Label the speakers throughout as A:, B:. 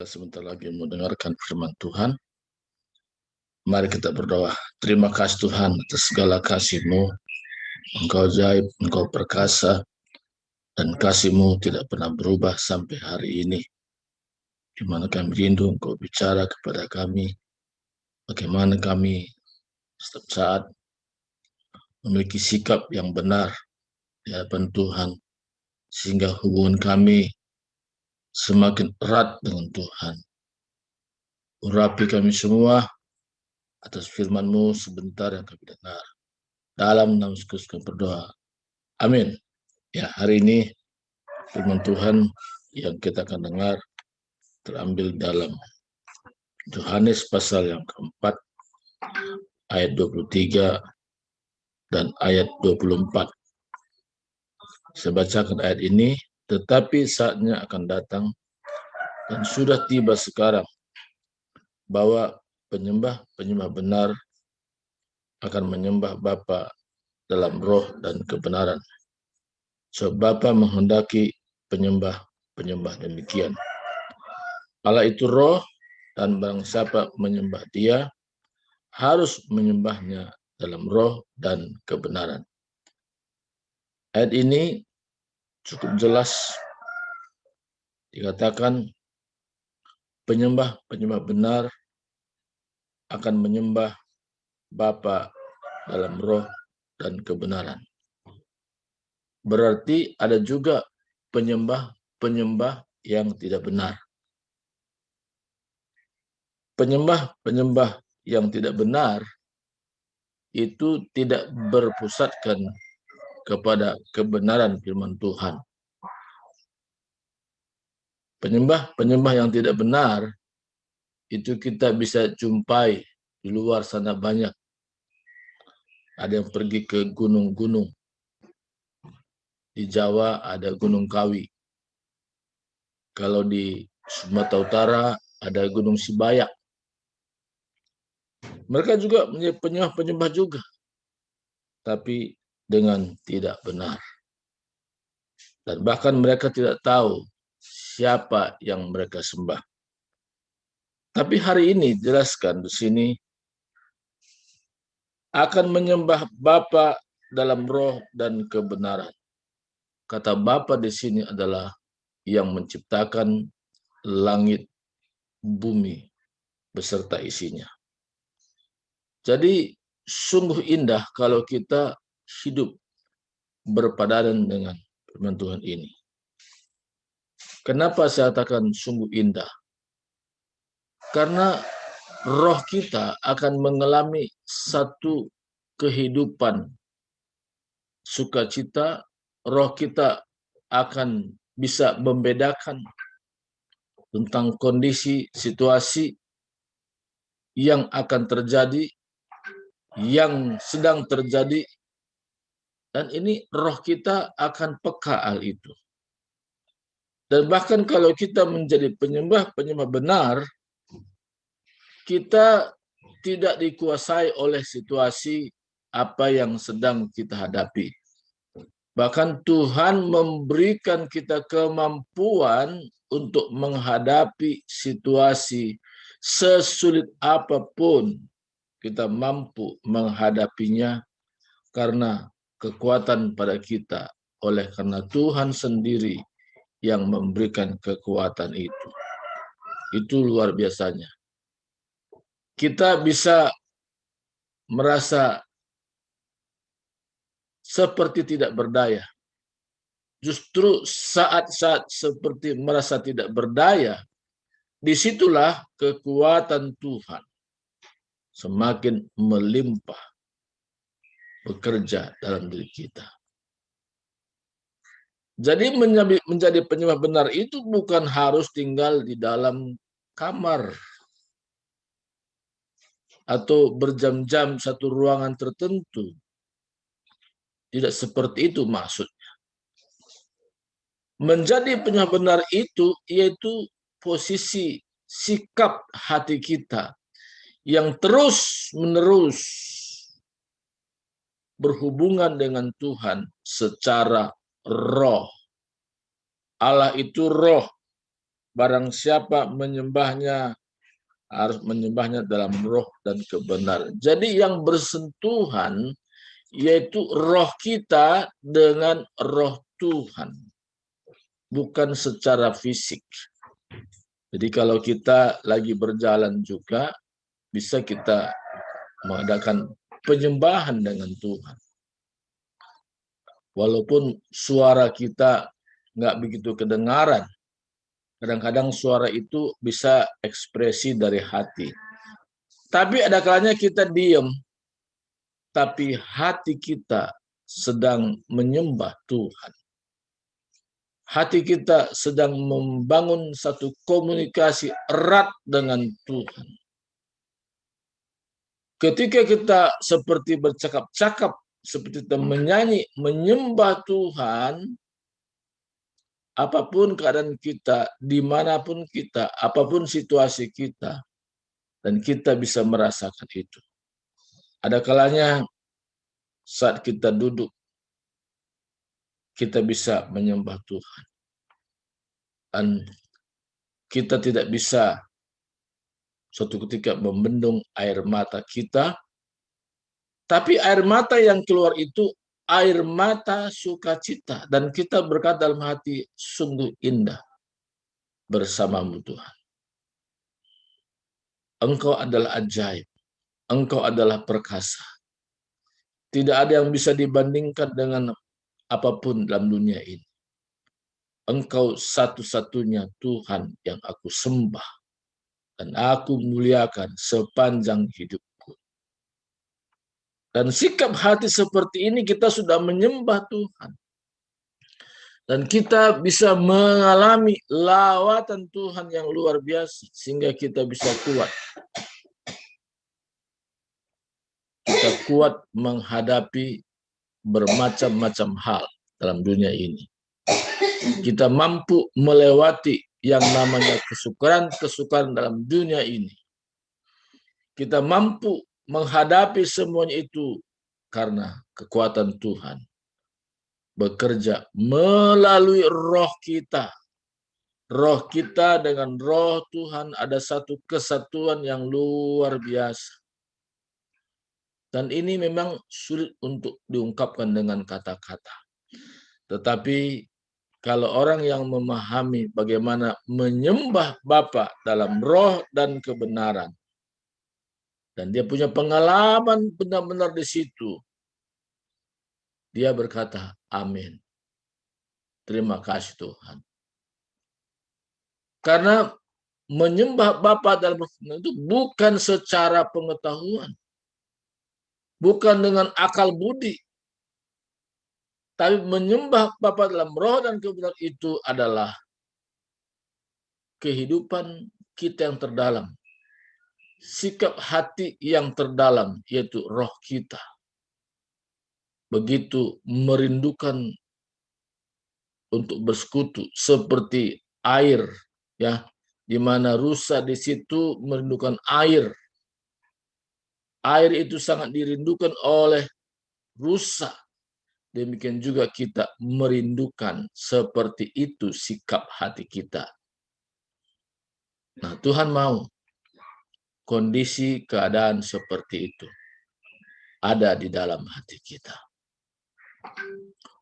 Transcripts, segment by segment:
A: Sebentar lagi mendengarkan firman Tuhan. Mari kita berdoa. Terima kasih Tuhan atas segala kasih-Mu. Engkau ajaib, Engkau perkasa, dan kasih-Mu tidak pernah berubah sampai hari ini. Di mana kami rindu Engkau bicara kepada kami, bagaimana kami setiap saat memiliki sikap yang benar di hadapan Tuhan, sehingga hubungan kami semakin erat dengan Tuhan. Urapi kami semua atas firman-Mu sebentar yang kami dengar. Dalam nama Yesus kami berdoa. Amin. Ya, hari ini firman Tuhan yang kita akan dengar terambil dalam Yohanes pasal yang keempat, ayat 23 dan ayat 24. Saya bacakan ayat ini, tetapi saatnya akan datang dan sudah tiba sekarang bahwa penyembah-penyembah benar akan menyembah Bapa dalam roh dan kebenaran. Sebab Bapa menghendaki penyembah-penyembah demikian. Allah itu roh, dan barang siapa menyembah Dia harus menyembahnya dalam roh dan kebenaran. Ayat ini cukup jelas dikatakan penyembah-penyembah benar akan menyembah Bapa dalam roh dan kebenaran. Berarti ada juga penyembah-penyembah yang tidak benar. Penyembah-penyembah yang tidak benar itu tidak berpusatkan kepada kebenaran firman Tuhan. Penyembah-penyembah yang tidak benar itu kita bisa jumpai di luar sana banyak. Ada yang pergi ke gunung-gunung. Di Jawa ada Gunung Kawi. Kalau di Sumatera Utara ada Gunung Sibayak. Mereka juga menjadi penyembah-penyembah juga, tapi dengan tidak benar. Dan bahkan mereka tidak tahu siapa yang mereka sembah. Tapi hari ini jelaskan di sini akan menyembah Bapa dalam roh dan kebenaran. Kata Bapa di sini adalah yang menciptakan langit, bumi, beserta isinya. Jadi sungguh indah kalau kita hidup berpadanan dengan firman Tuhan ini. Kenapa saya katakan sungguh indah? Karena roh kita akan mengalami satu kehidupan sukacita, roh kita akan bisa membedakan tentang kondisi, situasi yang akan terjadi, yang sedang terjadi, dan ini roh kita akan peka hal itu. Dan bahkan kalau kita menjadi penyembah-penyembah benar, kita tidak dikuasai oleh situasi apa yang sedang kita hadapi. Bahkan Tuhan memberikan kita kemampuan untuk menghadapi situasi sesulit apapun. Kita mampu menghadapinya karena kekuatan pada kita. Oleh karena Tuhan sendiri yang memberikan kekuatan itu. Itu luar biasanya. Kita bisa merasa seperti tidak berdaya. Justru saat-saat seperti merasa tidak berdaya, disitulah kekuatan Tuhan semakin melimpah bekerja dalam diri kita. Jadi menjadi penyembah benar itu bukan harus tinggal di dalam kamar atau berjam-jam satu ruangan tertentu. Tidak seperti itu maksudnya. Menjadi penyembah benar itu yaitu posisi sikap hati kita yang terus-menerus berhubungan dengan Tuhan secara roh. Allah itu roh. Barang siapa menyembahnya, harus menyembahnya dalam roh dan kebenaran. Jadi yang bersentuhan yaitu roh kita dengan roh Tuhan, bukan secara fisik. Jadi kalau kita lagi berjalan juga, bisa kita mengadakan penyembahan dengan Tuhan. Walaupun suara kita nggak begitu kedengaran, kadang-kadang suara itu bisa ekspresi dari hati. Tapi ada kalanya kita diam, tapi hati kita sedang menyembah Tuhan. Hati kita sedang membangun satu komunikasi erat dengan Tuhan. Ketika kita seperti bercakap-cakap, seperti kita menyanyi, menyembah Tuhan, apapun keadaan kita, dimanapun kita, apapun situasi kita, dan kita bisa merasakan itu. Ada kalanya saat kita duduk, kita bisa menyembah Tuhan. Dan kita tidak bisa suatu ketika membendung air mata kita, tapi air mata yang keluar itu air mata sukacita. Dan kita berkata dalam hati, sungguh indah bersamamu Tuhan. Engkau adalah ajaib. Engkau adalah perkasa. Tidak ada yang bisa dibandingkan dengan apapun dalam dunia ini. Engkau satu-satunya Tuhan yang aku sembah dan aku muliakan sepanjang hidupku. Dan sikap hati seperti ini kita sudah menyembah Tuhan. Dan kita bisa mengalami lawatan Tuhan yang luar biasa sehingga kita bisa kuat. Kita kuat menghadapi bermacam-macam hal dalam dunia ini. Kita mampu melewati yang namanya kesukaran dalam dunia ini. Kita mampu menghadapi semuanya itu karena kekuatan Tuhan bekerja melalui roh kita. Roh kita dengan roh Tuhan ada satu kesatuan yang luar biasa. Dan ini memang sulit untuk diungkapkan dengan kata-kata. Tetapi kalau orang yang memahami bagaimana menyembah Bapa dalam roh dan kebenaran, dan dia punya pengalaman benar-benar di situ, dia berkata, amin. Terima kasih Tuhan. Karena menyembah Bapa dalam roh itu bukan secara pengetahuan, bukan dengan akal budi, tapi menyembah Bapa dalam roh dan kebenaran itu adalah kehidupan kita yang terdalam, sikap hati yang terdalam, yaitu roh kita. Begitu merindukan untuk bersekutu seperti air, ya, di mana rusa di situ merindukan air. Air itu sangat dirindukan oleh rusa. Demikian juga kita merindukan seperti itu sikap hati kita. Nah, Tuhan mau kondisi keadaan seperti itu ada di dalam hati kita.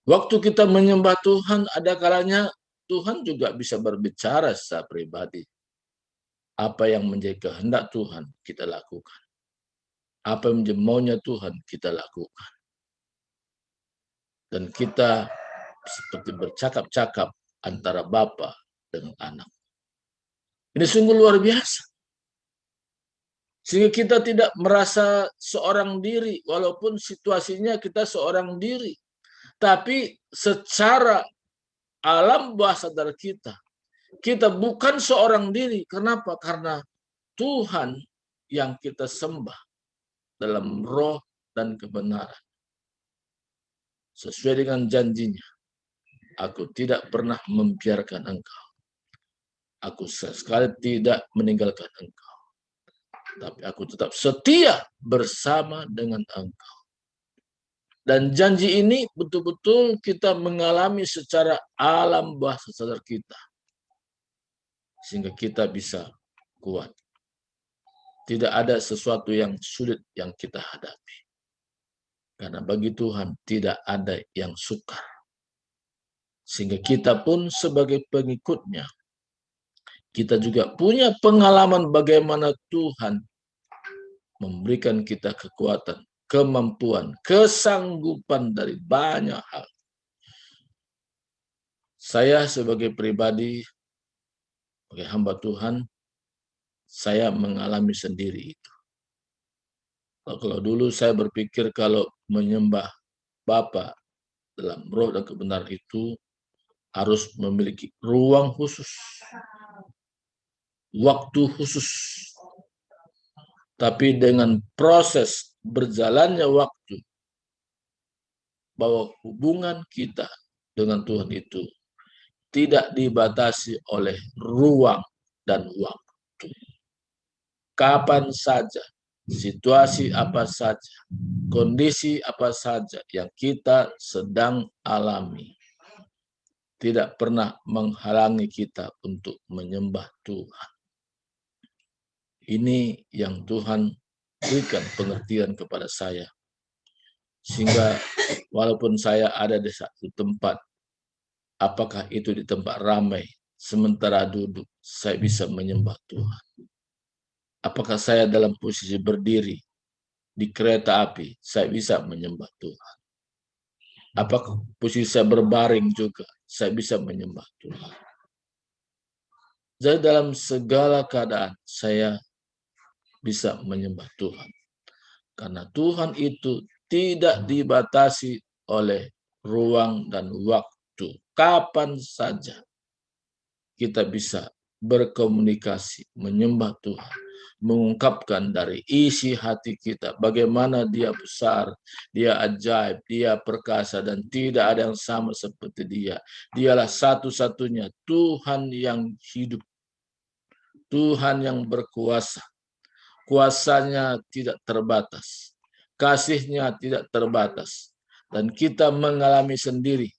A: Waktu kita menyembah Tuhan, ada kalanya Tuhan juga bisa berbicara secara pribadi. Apa yang menjadi kehendak Tuhan kita lakukan. Apa yang menjadi maunya Tuhan kita lakukan. Dan kita seperti bercakap-cakap antara Bapa dengan anak. Ini sungguh luar biasa. Sehingga kita tidak merasa seorang diri, walaupun situasinya kita seorang diri. Tapi secara alam bawah sadar kita bukan seorang diri. Kenapa? Karena Tuhan yang kita sembah dalam roh dan kebenaran. Sesuai dengan janjinya, aku tidak pernah membiarkan engkau. Aku sekali tidak meninggalkan engkau. Tapi aku tetap setia bersama dengan engkau. Dan janji ini betul-betul kita mengalami secara alam bawah sadar kita. sehingga kita bisa kuat. Tidak ada sesuatu yang sulit yang kita hadapi. Karena bagi Tuhan tidak ada yang sukar. Sehingga kita pun sebagai pengikutnya, kita juga punya pengalaman bagaimana Tuhan memberikan kita kekuatan, kemampuan, kesanggupan dari banyak hal. Saya sebagai pribadi, sebagai hamba Tuhan, saya mengalami sendiri itu. Kalau dulu saya berpikir kalau menyembah Bapa dalam roh dan kebenaran itu harus memiliki ruang khusus, waktu khusus. Tapi dengan proses berjalannya waktu, bahwa hubungan kita dengan Tuhan itu tidak dibatasi oleh ruang dan waktu. Kapan saja, situasi apa saja, kondisi apa saja yang kita sedang alami, tidak pernah menghalangi kita untuk menyembah Tuhan. Ini yang Tuhan berikan pengertian kepada saya. Sehingga walaupun saya ada di satu tempat, apakah itu di tempat ramai, sementara duduk, saya bisa menyembah Tuhan. Apakah saya dalam posisi berdiri di kereta api, saya bisa menyembah Tuhan. Apakah posisi saya berbaring juga, saya bisa menyembah Tuhan. Jadi dalam segala keadaan, saya bisa menyembah Tuhan. Karena Tuhan itu tidak dibatasi oleh ruang dan waktu. Kapan saja kita bisa berkomunikasi, menyembah Tuhan, mengungkapkan dari isi hati kita bagaimana Dia besar, Dia ajaib, Dia perkasa, dan tidak ada yang sama seperti Dia. Dialah satu-satunya Tuhan yang hidup, Tuhan yang berkuasa. Kuasanya tidak terbatas, kasihnya tidak terbatas, dan kita mengalami sendiri,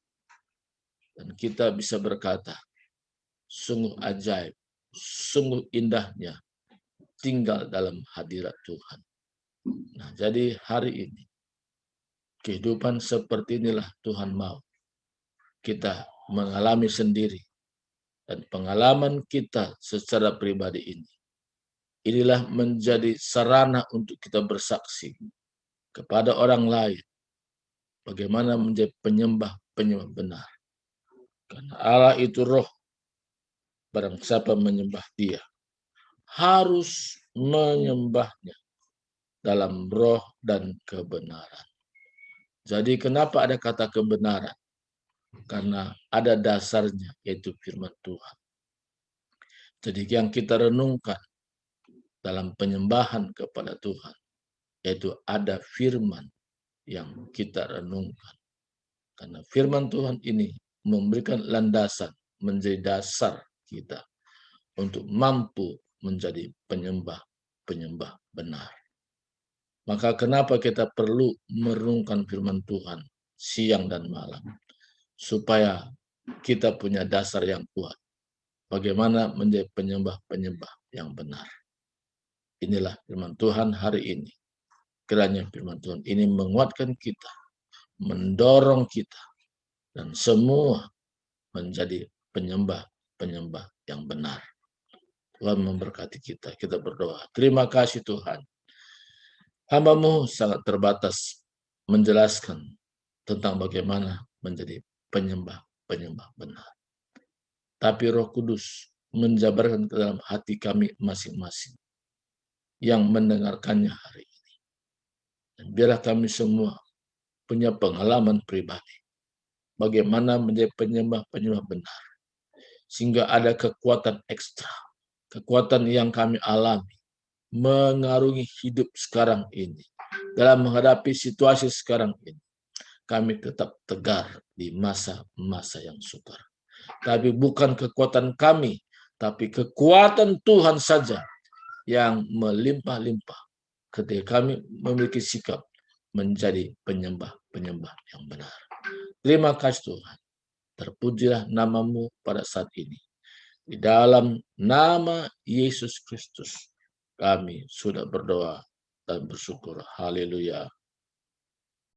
A: dan kita bisa berkata, sungguh ajaib, sungguh indahnya tinggal dalam hadirat Tuhan. Nah, jadi hari ini, kehidupan seperti inilah Tuhan mau kita mengalami sendiri, dan pengalaman kita secara pribadi ini, inilah menjadi sarana untuk kita bersaksi kepada orang lain bagaimana menjadi penyembah benar. Karena Allah itu roh, barang siapa menyembah Dia harus menyembahnya dalam roh dan kebenaran. Jadi kenapa ada kata kebenaran? Karena ada dasarnya, yaitu firman Tuhan. Jadi yang kita renungkan dalam penyembahan kepada Tuhan, yaitu ada firman yang kita renungkan. Karena firman Tuhan ini memberikan landasan, menjadi dasar kita untuk mampu menjadi penyembah benar. Maka kenapa kita perlu merenungkan firman Tuhan siang dan malam? Supaya kita punya dasar yang kuat. Bagaimana menjadi penyembah yang benar. Inilah firman Tuhan hari ini. Kiranya firman Tuhan ini menguatkan kita, mendorong kita, dan semua menjadi penyembah yang benar. Tuhan memberkati kita. Kita berdoa. Terima kasih Tuhan. Hamba-Mu sangat terbatas menjelaskan tentang bagaimana menjadi penyembah benar. Tapi Roh Kudus menjabarkan ke dalam hati kami masing-masing yang mendengarkannya hari ini. Dan biarlah kami semua punya pengalaman pribadi bagaimana menjadi penyembah benar. Sehingga ada kekuatan ekstra, kekuatan yang kami alami mengarungi hidup sekarang ini. Dalam menghadapi situasi sekarang ini, kami tetap tegar di masa-masa yang sukar. Tapi bukan kekuatan kami, tapi kekuatan Tuhan saja yang melimpah-limpah ketika kami memiliki sikap menjadi penyembah yang benar. Terima kasih Tuhan. Terpujilah nama-Mu pada saat ini. Di dalam nama Yesus Kristus kami sudah berdoa dan bersyukur. Haleluya.